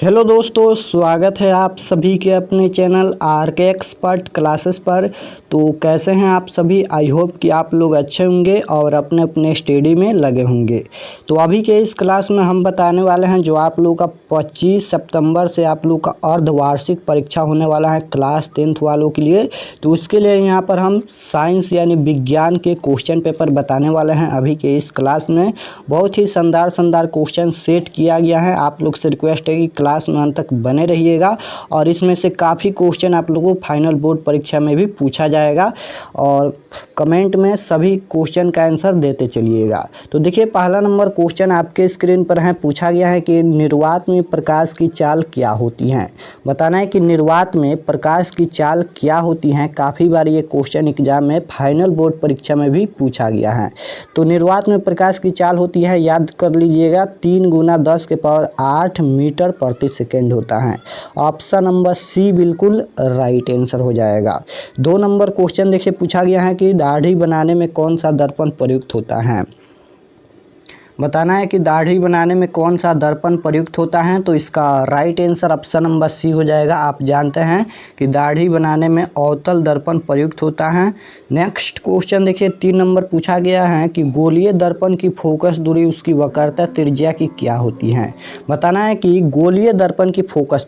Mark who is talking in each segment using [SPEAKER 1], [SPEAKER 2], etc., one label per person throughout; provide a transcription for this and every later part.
[SPEAKER 1] Hello दोस्तों, स्वागत है आप सभी के अपने चैनल आरके एक्सपर्ट क्लासेस पर। तो कैसे हैं आप सभी? आई होप कि आप लोग अच्छे होंगे और अपने अपने स्टडी में लगे होंगे। तो अभी के इस क्लास में हम बताने वाले हैं जो आप लोग का 25 सितंबर से आप लोग का अर्धवार्षिक परीक्षा होने वाला है क्लास 10th वालों के लिए। तो उसके लिए यहाँ पर हम साइंस यानी विज्ञान के क्वेश्चन पेपर बताने वाले हैं। अभी के इस क्लास में बहुत ही शानदार क्वेश्चन सेट किया गया है। आप लोग से रिक्वेस्ट है कि क्लास में अंत तक बने रहिएगा और इसमें से काफ़ी क्वेश्चन आप लोगों को फाइनल बोर्ड परीक्षा में भी पूछा जाएगा और कमेंट में सभी क्वेश्चन का आंसर देते चलिएगा। तो देखिए, पहला नंबर क्वेश्चन आपके स्क्रीन पर है। पूछा गया है कि निर्वात में प्रकाश की चाल क्या होती है। बताना है कि निर्वात में प्रकाश की चाल क्या होती है। काफ़ी बार ये क्वेश्चन एग्जाम में फाइनल बोर्ड परीक्षा में भी पूछा गया है। तो निर्वात में प्रकाश की चाल होती है, याद कर लीजिएगा, 3 × 10⁸ मीटर प्रति सेकेंड होता है। ऑप्शन नंबर सी बिल्कुल राइट आंसर हो जाएगा। 2 नंबर क्वेश्चन देखिए, पूछा गया है कि दाढ़ी बनाने में कौन सा दर्पण प्रयुक्त होता है। बताना है कि दाढ़ी बनाने में कौन सा दर्पण प्रयुक्त होता है। तो इसका right answer option number C हो जाएगा। आप जानते हैं कि दाढ़ी बनाने में अवतल दर्पण प्रयुक्त होता है। नेक्स्ट क्वेश्चन देखिए, 3 नंबर पूछा गया है कि गोलीय दर्पण की फोकस दूरी उसकी वक्रता त्रिज्या की क्या होती है। बताना है कि गोलीय दर्पण की फोकस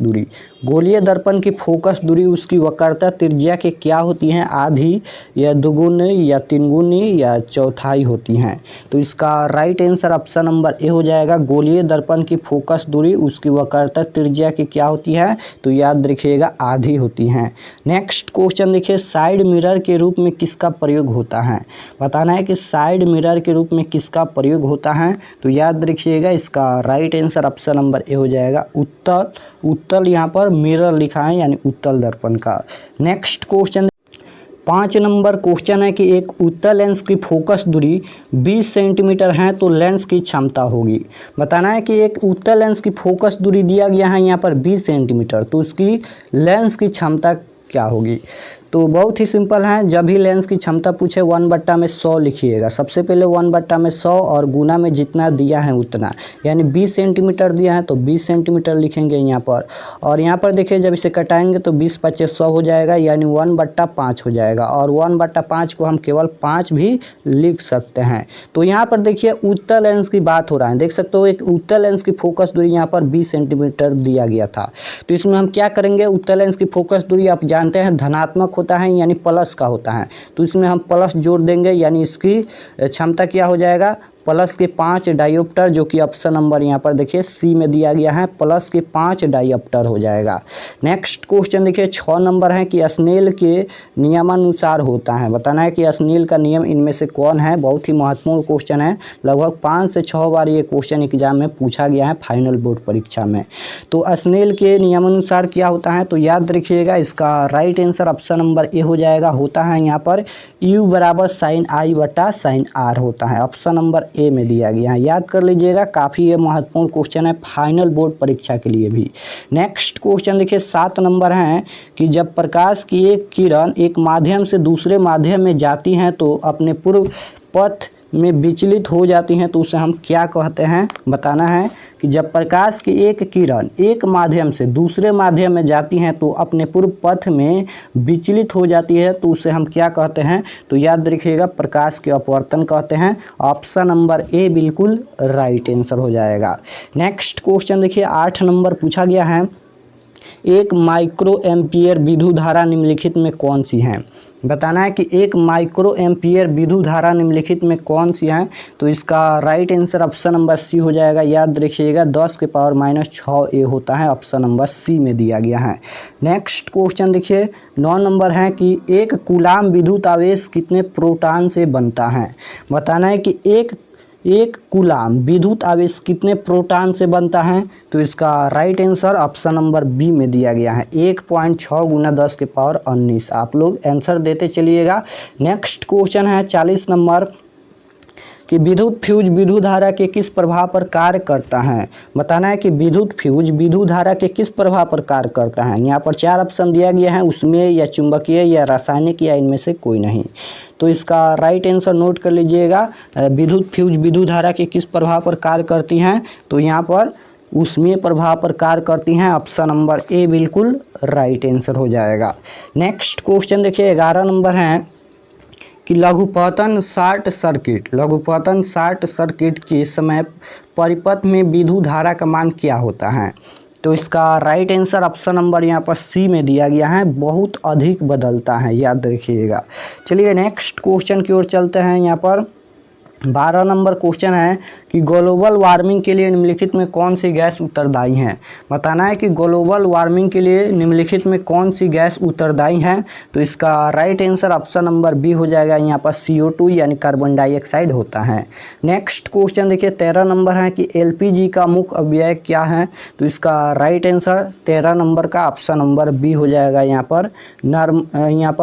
[SPEAKER 1] दूरी उसकी वक्रता त्रिज्या की क्या होती है। आधी या दुगुनी या तीन गुनी या चौथाई होती हैं। तो इसका right answer option number A हो जाएगा। गोलीय दर्पण की फोकस दूरी उसकी वक्रता त्रिज्या की क्या होती है। तो याद रखिएगा, आधी होती हैं। नेक्स्ट क्वेश्चन देखिए, साइड मिरर के रूप में किसका प्रयोग होता है। बताना है कि साइड मिरर के रूप में किसका प्रयोग होता है। तो याद रखिएगा, इसका right answer option number A हो जाएगा। उत्तल यहाँ पर मिरर लिखा है यानी उत्तल दर्पण का। नेक्स्ट क्वेश्चन 5 नंबर क्वेश्चन है कि एक उत्तल लेंस की फोकस दूरी 20 सेंटीमीटर है तो लेंस की क्षमता होगी। बताना है कि एक उत्तल लेंस की फोकस दूरी दिया गया है यहाँ पर 20 सेंटीमीटर, तो उसकी लेंस की क्षमता क्या होगी। तो बहुत ही सिंपल है। जब भी लेंस की क्षमता पूछे 1/100 लिखिएगा। सबसे पहले 1/100 और गुना में जितना दिया है उतना, यानी 20 सेंटीमीटर दिया है तो 20 सेंटीमीटर लिखेंगे यहाँ पर। और यहाँ पर देखिए, जब इसे कटाएंगे तो 20×5 = 100 हो जाएगा, यानी 1/5 हो जाएगा। और 1/5 को हम केवल 5 भी लिख सकते हैं। तो यहाँ पर देखिए, उत्तल लेंस की बात हो रहा है। देख सकते हो, एक उत्तल लेंस की फोकस दूरी यहाँ पर 20 सेंटीमीटर दिया गया था। तो इसमें हम क्या करेंगे, उत्तल लेंस की फोकस दूरी आप जानते हैं धनात्मक होता है यानी प्लस का होता है। तो इसमें हम प्लस जोड़ देंगे, यानी इसकी क्षमता क्या हो जाएगा, प्लस के 5 डायोप्टर, जो कि ऑप्शन नंबर यहाँ पर देखिए सी में दिया गया है, प्लस के 5 डायोप्टर हो जाएगा। नेक्स्ट क्वेश्चन देखिए, 6 नंबर है कि स्नेल के नियमानुसार होता है। बताना है कि स्नेल का नियम इनमें से कौन है। बहुत ही महत्वपूर्ण क्वेश्चन है। लगभग 5 से 6 बार ये क्वेश्चन एग्जाम में पूछा गया है फाइनल बोर्ड परीक्षा में। तो स्नेल के नियमानुसार क्या होता है। तो याद रखिएगा, इसका right answer option number A हो जाएगा। होता है यहाँ पर U = sin I/sin R होता है। ऑप्शन नंबर ए में दिया गया है, याद कर लीजिएगा। काफ़ी ये महत्वपूर्ण क्वेश्चन है फाइनल बोर्ड परीक्षा के लिए भी। नेक्स्ट क्वेश्चन देखिए, 7 नंबर है कि जब प्रकाश की एक किरण एक माध्यम से दूसरे माध्यम में जाती हैं तो अपने पूर्व पथ में विचलित हो जाती हैं, तो उसे हम क्या कहते हैं। बताना है कि जब प्रकाश की एक किरण एक माध्यम से दूसरे माध्यम में जाती हैं तो अपने पूर्व पथ में विचलित हो जाती है, तो उसे हम क्या कहते हैं। तो याद रखिएगा, प्रकाश के अपवर्तन कहते हैं। ऑप्शन नंबर ए बिल्कुल राइट आंसर हो जाएगा। नेक्स्ट क्वेश्चन देखिए, 8 नंबर पूछा गया है, एक माइक्रो एम्पियर विद्युत धारा निम्नलिखित में कौन सी है। बताना है कि एक माइक्रो एम्पियर विद्युत धारा निम्नलिखित में कौन सी है। तो इसका right answer option number C हो जाएगा। याद रखिएगा, 10⁻⁶ होता है। ऑप्शन नंबर सी में दिया गया है। नेक्स्ट क्वेश्चन देखिए, 9 नंबर है कि एक कूलाम विद्युत आवेश कितने प्रोटॉन से बनता है। बताना है कि एक कूलाम विद्युत आवेश कितने प्रोटॉन से बनता है। तो इसका right answer option number B में दिया गया है, 1.6 × 10⁻19। आप लोग आंसर देते चलिएगा। नेक्स्ट क्वेश्चन है 40 नंबर कि विद्युत फ्यूज विद्युत धारा के किस प्रभाव पर कार्य करता है। बताना है कि विद्युत फ्यूज विद्युत धारा के किस प्रभाव पर कार्य करता है। यहाँ पर 4 ऑप्शन दिया गया है, उसमें या चुंबकीय या रासायनिक या इनमें से कोई नहीं। तो इसका राइट आंसर नोट कर लीजिएगा। विद्युत फ्यूज विद्युत धारा के किस प्रभाव पर कार्य करती हैं। तो यहाँ पर ऊष्मीय प्रभाव पर कार्य करती हैं। ऑप्शन नंबर ए बिल्कुल राइट आंसर हो जाएगा। नेक्स्ट क्वेश्चन देखिए 11 नंबर है कि लघुपतन शॉर्ट सर्किट के समय परिपथ में विद्युत धारा का मान क्या होता है? तो इसका राइट आंसर ऑप्शन नंबर यहाँ पर सी में दिया गया है, बहुत अधिक बदलता है, याद रखिएगा। चलिए नेक्स्ट क्वेश्चन की ओर चलते हैं। यहाँ पर 12 नंबर क्वेश्चन है कि ग्लोबल वार्मिंग के लिए निम्नलिखित में कौन सी गैस उत्तरदायी है? बताना है कि ग्लोबल वार्मिंग के लिए निम्नलिखित में कौन सी गैस उत्तरदायी है? तो इसका right answer option number B हो जाएगा, यहाँ पर CO2 यानी कार्बन डाइऑक्साइड होता है। नेक्स्ट क्वेश्चन देखिए 13 नंबर है कि LPG का मुख्य अपव्यय क्या है? तो इसका राइट आंसर 13 नंबर का ऑप्शन नंबर बी हो जाएगा, यहाँ पर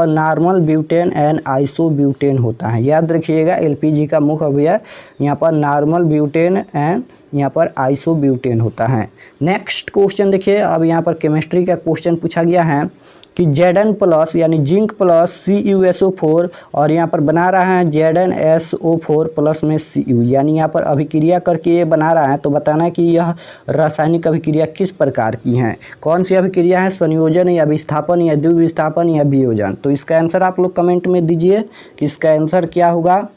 [SPEAKER 1] नॉर्मल ब्यूटेन एंड आइसोब्यूटेन होता है। याद रखिएगा LPG का मुख्य अपव्यय यहाँ पर नॉर्मल ब्यूटेन एंड यहाँ पर आइसोब्यूटेन होता है। नेक्स्ट क्वेश्चन देखिए, अब यहाँ पर केमिस्ट्री का क्वेश्चन पूछा गया है कि Zn+ यानी जिंक प्लस CuSO4 और यहाँ पर बना रहा है ZnSO4 प्लस में Cu, यानी यहाँ पर अभिक्रिया करके ये बना रहा है। तो बताना है कि यह रासायनिक अभिक्रिया किस प्रकार की है? कौन सी अभिक्रिया है? संयोजन या विस्थापन या द्विविस्थापन या वियोजन? तो इसका आंसर आप लोग कमेंट में दीजिए कि इसका आंसर क्या होगा।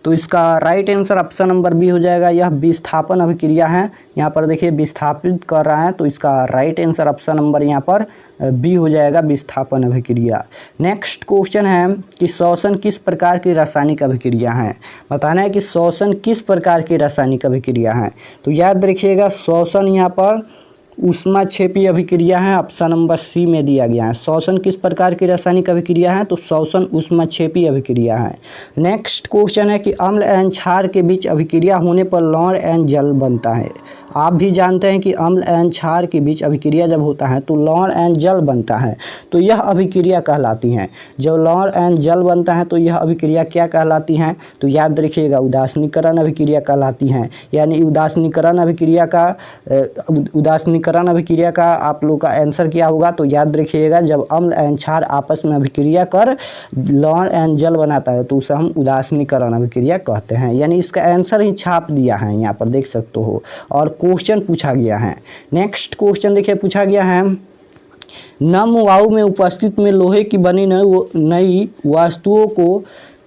[SPEAKER 1] तो इसका right answer option number B हो जाएगा, यह विस्थापन अभिक्रिया है। यहाँ पर देखिए विस्थापित कर रहा है, तो इसका राइट आंसर ऑप्शन नंबर यहाँ पर बी हो जाएगा, विस्थापन अभिक्रिया। नेक्स्ट क्वेश्चन है कि श्वसन किस प्रकार की रासायनिक अभिक्रिया है? बताना है कि श्वसन किस प्रकार की रासायनिक अभिक्रिया है। तो याद रखिएगा श्वसन यहाँ पर ऊष्माक्षेपी अभिक्रिया है, ऑप्शन नंबर सी में दिया गया है। श्वसन किस प्रकार की रासायनिक अभिक्रिया है? तो श्वसन ऊष्माक्षेपी अभिक्रिया है। नेक्स्ट क्वेश्चन है कि अम्ल एवं क्षार के बीच अभिक्रिया होने पर लवण एवं जल बनता है। आप भी जानते हैं कि अम्ल एवं क्षार के बीच अभिक्रिया जब होता है तो लवण एवं जल बनता है, तो यह अभिक्रिया कहलाती है। जब लवण एवं जल बनता है तो यह अभिक्रिया क्या कहलाती है? तो याद रखिएगा उदासीनीकरण अभिक्रिया कहलाती है। यानी उदासीनीकरण अभिक्रिया का आप लोग का आंसर क्या होगा? तो याद रखिएगा जब अम्ल एवं क्षार आपस में अभिक्रिया कर लवण एवं जल बनाता है तो उसे हम उदासीनीकरण अभिक्रिया कहते हैं। यानी इसका आंसर ही छाप दिया है, यहाँ पर देख सकते हो, और क्वेश्चन पूछा गया है। नेक्स्ट क्वेश्चन देखिए पूछा गया है नम वायु में उपस्थित में लोहे की बनी नई वस्तुओं को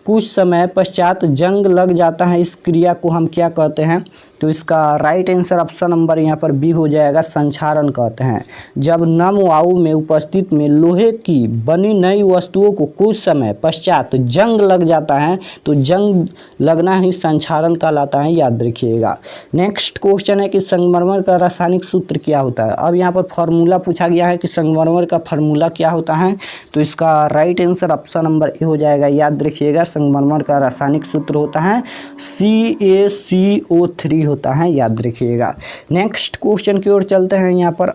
[SPEAKER 1] कुछ समय पश्चात जंग लग जाता है, इस क्रिया को हम क्या कहते हैं? तो इसका राइट आंसर ऑप्शन नंबर यहाँ पर बी हो जाएगा, संक्षारण कहते हैं। जब नम वायु में उपस्थित में लोहे की बनी नई वस्तुओं को कुछ समय पश्चात जंग लग जाता है तो जंग लगना ही संक्षारण कहलाता है, याद रखिएगा। नेक्स्ट क्वेश्चन है कि संगमरमर का रासायनिक सूत्र क्या होता है? अब यहाँ पर फॉर्मूला पूछा गया है कि संगमरमर का फार्मूला क्या होता है? तो इसका right answer option number A हो जाएगा, याद रखिएगा संगमरमर का रासायनिक सूत्र होता है CaCO3 होता है, याद रखिएगा। नेक्स्ट क्वेश्चन की ओर चलते हैं। यहाँ पर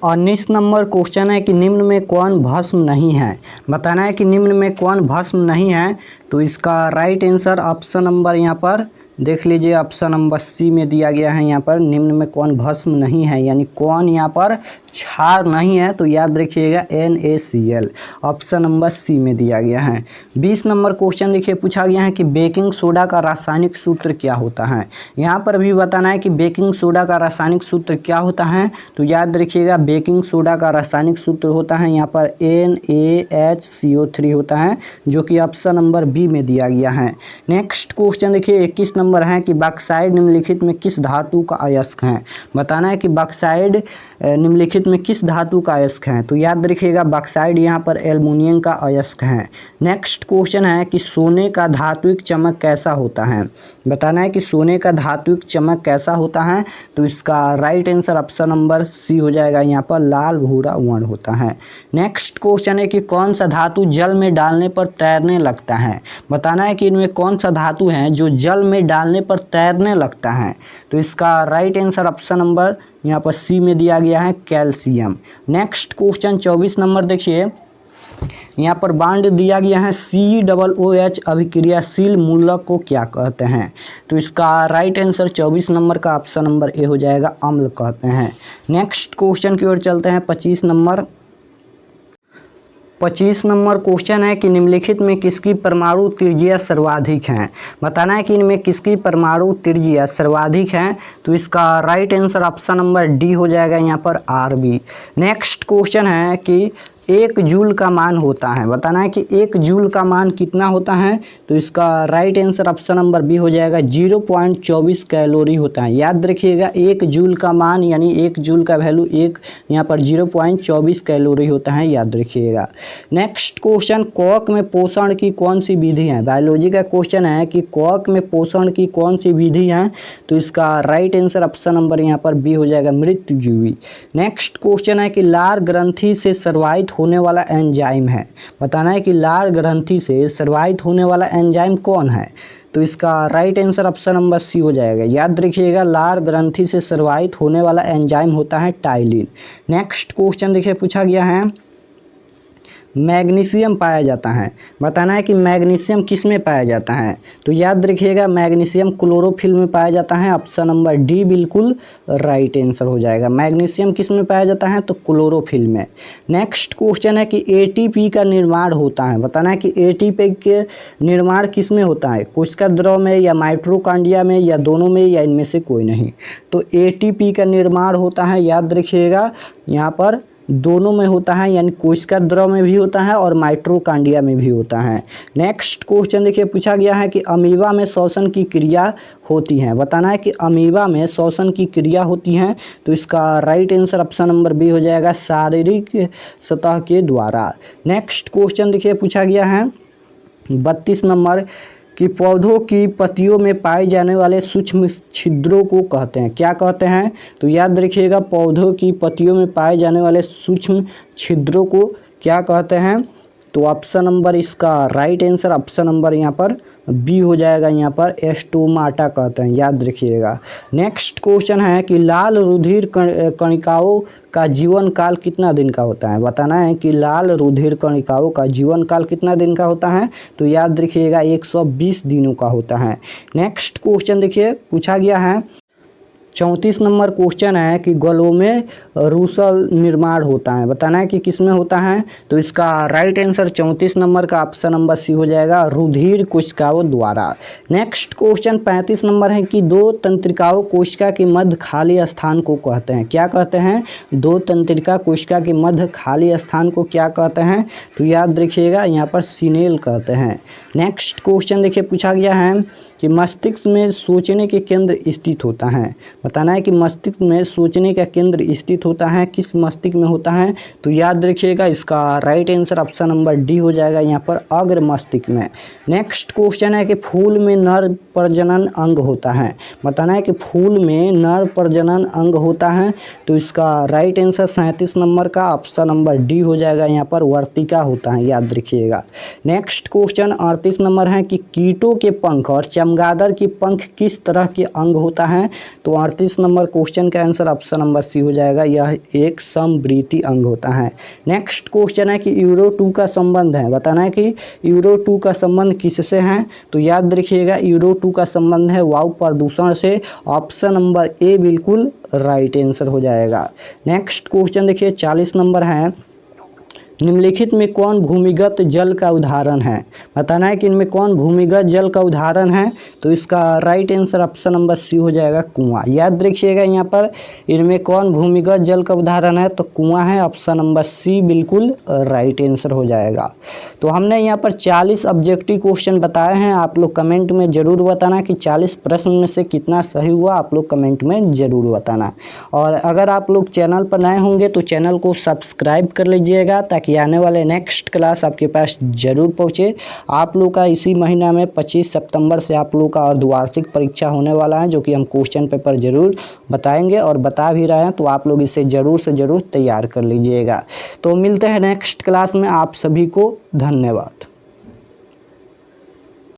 [SPEAKER 1] 19 नंबर क्वेश्चन है कि निम्न में कौन भस्म नहीं है? बताना है कि निम्न में कौन भस्म नहीं है। तो इसका राइट आंसर ऑप्शन नंबर यहाँ पर देख लीजिए, ऑप्शन नंबर सी में दिया गया है। यहाँ पर निम्न में कौन भस्म नहीं है, यानी कौन यहाँ पर क्षार नहीं है? तो याद रखिएगा NaCl, ऑप्शन नंबर सी में दिया गया है। 20 नंबर क्वेश्चन देखिए पूछा गया है कि बेकिंग सोडा का रासायनिक सूत्र क्या होता है? यहाँ पर भी बताना है कि बेकिंग सोडा का रासायनिक सूत्र क्या होता है। तो याद रखिएगा बेकिंग सोडा का रासायनिक सूत्र होता है यहाँ पर NaHCO3 होता है, जो कि ऑप्शन नंबर बी में दिया गया है। नेक्स्ट क्वेश्चन देखिए 21 नंबर है कि बॉक्साइड निम्नलिखित में किस धातु का अयस्क है? बताना है कि बॉक्साइड निम्नलिखित में किस धातु का अयस्क है? तो याद रखिएगा बॉक्साइड यहाँ पर एल्युमिनियम का अयस्क है। नेक्स्ट क्वेश्चन है कि सोने का धात्विक चमक कैसा होता है? बताना है कि सोने का धात्विक चमक कैसा होता है। तो इसका right answer option number C हो जाएगा, यहाँ पर लाल भूरा वर्ण होता है। नेक्स्ट क्वेश्चन है कि कौन सा धातु जल में डालने पर तैरने लगता है? बताना है कि इनमें कौन सा धातु है जो जल में डालने पर तैरने लगता है। तो इसका राइट आंसर ऑप्शन नंबर यहाँ पर सी में दिया गया है, कैल्शियम। नेक्स्ट क्वेश्चन 24 नंबर देखिए, यहाँ पर बांड दिया गया है COOH अभिक्रियाशील मूलक को क्या कहते हैं? तो इसका राइट आंसर 24 नंबर का ऑप्शन नंबर ए हो जाएगा, अम्ल कहते हैं। नेक्स्ट क्वेश्चन की ओर चलते हैं 25 नंबर। 25 नंबर क्वेश्चन है कि निम्नलिखित में किसकी परमाणु त्रिज्या सर्वाधिक है। बताना है कि इनमें किसकी परमाणु त्रिज्या सर्वाधिक है। तो इसका right answer option number D हो जाएगा यहाँ पर आरबी। नेक्स्ट क्वेश्चन है कि 1 जूल का मान होता है। बताना है कि 1 जूल का मान कितना होता है। तो इसका right answer option number B हो जाएगा 0.24 कैलोरी होता है। याद रखिएगा 1 जूल का मान यानी 1 जूल का वैल्यू एक यहाँ पर 0.24 कैलोरी होता है, याद रखिएगा। नेक्स्ट क्वेश्चन, कॉक में पोषण की कौन सी विधि है। बायोलॉजी का क्वेश्चन है कि कॉक में पोषण की कौन सी विधि है। तो इसका राइट आंसर ऑप्शन नंबर यहाँ पर बी हो जाएगा मृत्युजीवी। नेक्स्ट क्वेश्चन है कि लार ग्रंथि से सर्वाहित होने वाला एंजाइम है। बताना है कि लार ग्रंथि से सर्वाहित होने वाला एंजाइम कौन है। तो इसका right answer option number C हो जाएगा। याद रखिएगा लार ग्रंथि से सर्वाहित होने वाला एंजाइम होता है टाइलिन। नेक्स्ट क्वेश्चन देखिए पूछा गया है, मैग्नीशियम पाया जाता है। बताना है कि मैग्नीशियम किस में पाया जाता है। तो याद रखिएगा मैग्नीशियम क्लोरोफिल में पाया जाता है। ऑप्शन नंबर डी बिल्कुल राइट आंसर हो जाएगा। मैग्नीशियम किस में पाया जाता है, तो क्लोरोफिल में। नेक्स्ट क्वेश्चन है कि एटीपी का निर्माण होता है। बताना है कि एटीपी के निर्माण किस में होता है, कोशिका द्रव में या माइटोकॉन्ड्रिया में या दोनों में या इनमें से कोई नहीं। तो एटीपी का निर्माण होता है, याद रखिएगा यहाँ पर दोनों में होता है, यानी कोशिका द्रव में भी होता है और माइटोकॉन्ड्रिया में भी होता है। नेक्स्ट क्वेश्चन देखिए पूछा गया है कि अमीबा में श्वसन की क्रिया होती है। बताना है कि अमीबा में श्वसन की क्रिया होती है। तो इसका right answer option number B हो जाएगा शारीरिक सतह के द्वारा। नेक्स्ट क्वेश्चन देखिए पूछा गया है 32 नंबर कि पौधों की पत्तियों में पाए जाने वाले सूक्ष्म छिद्रों को कहते हैं, क्या कहते हैं। तो याद रखिएगा पौधों की पत्तियों में पाए जाने वाले सूक्ष्म छिद्रों को क्या कहते हैं। तो ऑप्शन नंबर इसका राइट आंसर ऑप्शन नंबर यहाँ पर बी हो जाएगा, यहाँ पर एस्टोमाटा कहते हैं, याद रखिएगा। नेक्स्ट क्वेश्चन है कि लाल रुधिर कणिकाओं का जीवन काल कितना दिन का होता है। बताना है कि लाल रुधिर कणिकाओं का जीवन काल कितना दिन का होता है। तो याद रखिएगा 120 दिनों का होता है। नेक्स्ट क्वेश्चन देखिए पूछा गया है 34 नंबर क्वेश्चन है कि गलों में रूसल निर्माण होता है। बताना है कि किस में होता है। तो इसका राइट आंसर 34 नंबर का ऑप्शन नंबर सी हो जाएगा रुधिर कोशिकाओं द्वारा। नेक्स्ट क्वेश्चन 35 नंबर है कि 2 तंत्रिकाओं कोशिका के मध्य खाली स्थान को कहते हैं, क्या कहते हैं। 2 तंत्रिका कोशिका के मध्य खाली स्थान को क्या कहते हैं। तो याद रखिएगा यहाँ पर सिनेल कहते हैं। नेक्स्ट क्वेश्चन देखिए पूछा गया है कि मस्तिष्क में सोचने के केंद्र स्थित होता है। बताना है कि मस्तिष्क में सोचने का केंद्र स्थित होता है, किस मस्तिष्क में होता है। तो याद रखिएगा इसका right answer option number D हो जाएगा, यहाँ पर अग्र मस्तिष्क में। नेक्स्ट क्वेश्चन है कि फूल में नर प्रजनन अंग होता है। बताना है कि फूल में नर प्रजनन अंग होता है। तो इसका राइट आंसर 37 नंबर का ऑप्शन नंबर डी हो जाएगा, यहाँ पर वर्तिका होता है, याद रखिएगा। नेक्स्ट क्वेश्चन 38 नंबर है कि कीटों के पंख और चमगादड़ के पंख किस तरह के अंग होता है। तो 38 नंबर क्वेश्चन का आंसर ऑप्शन नंबर सी हो जाएगा, यह एक समवृत्ति अंग होता है। नेक्स्ट क्वेश्चन है कि यूरो 2 का संबंध है। बताना है कि यूरो 2 का संबंध किससे है। तो याद रखिएगा यूरो 2 का संबंध है वायु प्रदूषण से। ऑप्शन नंबर ए बिल्कुल राइट आंसर हो जाएगा। नेक्स्ट क्वेश्चन देखिए 40 नंबर है, निम्नलिखित में कौन भूमिगत जल का उदाहरण है। बताना है कि इनमें कौन भूमिगत जल का उदाहरण है। तो इसका right answer option number C हो जाएगा कुआं। याद रखिएगा यहाँ पर इनमें कौन भूमिगत जल का उदाहरण है। तो कुआं है, ऑप्शन नंबर सी बिल्कुल राइट आंसर हो जाएगा। तो हमने यहाँ पर 40 ऑब्जेक्टिव क्वेश्चन बताए हैं। आप लोग कमेंट में ज़रूर बताना कि 40 प्रश्न में से कितना सही हुआ, आप लोग कमेंट में ज़रूर बताना। और अगर आप लोग चैनल पर नए होंगे तो चैनल को सब्सक्राइब कर लीजिएगा ताकि आने वाले नेक्स्ट क्लास आपके पास जरूर पहुंचे। आप लोग का इसी महीना में 25 सितंबर से आप लोग का अर्धवार्षिक परीक्षा होने वाला है, जो कि हम क्वेश्चन पेपर जरूर बताएंगे और बता भी रहे हैं। तो आप लोग इसे ज़रूर से ज़रूर तैयार कर लीजिएगा। तो मिलते हैं नेक्स्ट क्लास में। आप सभी को धन्यवाद।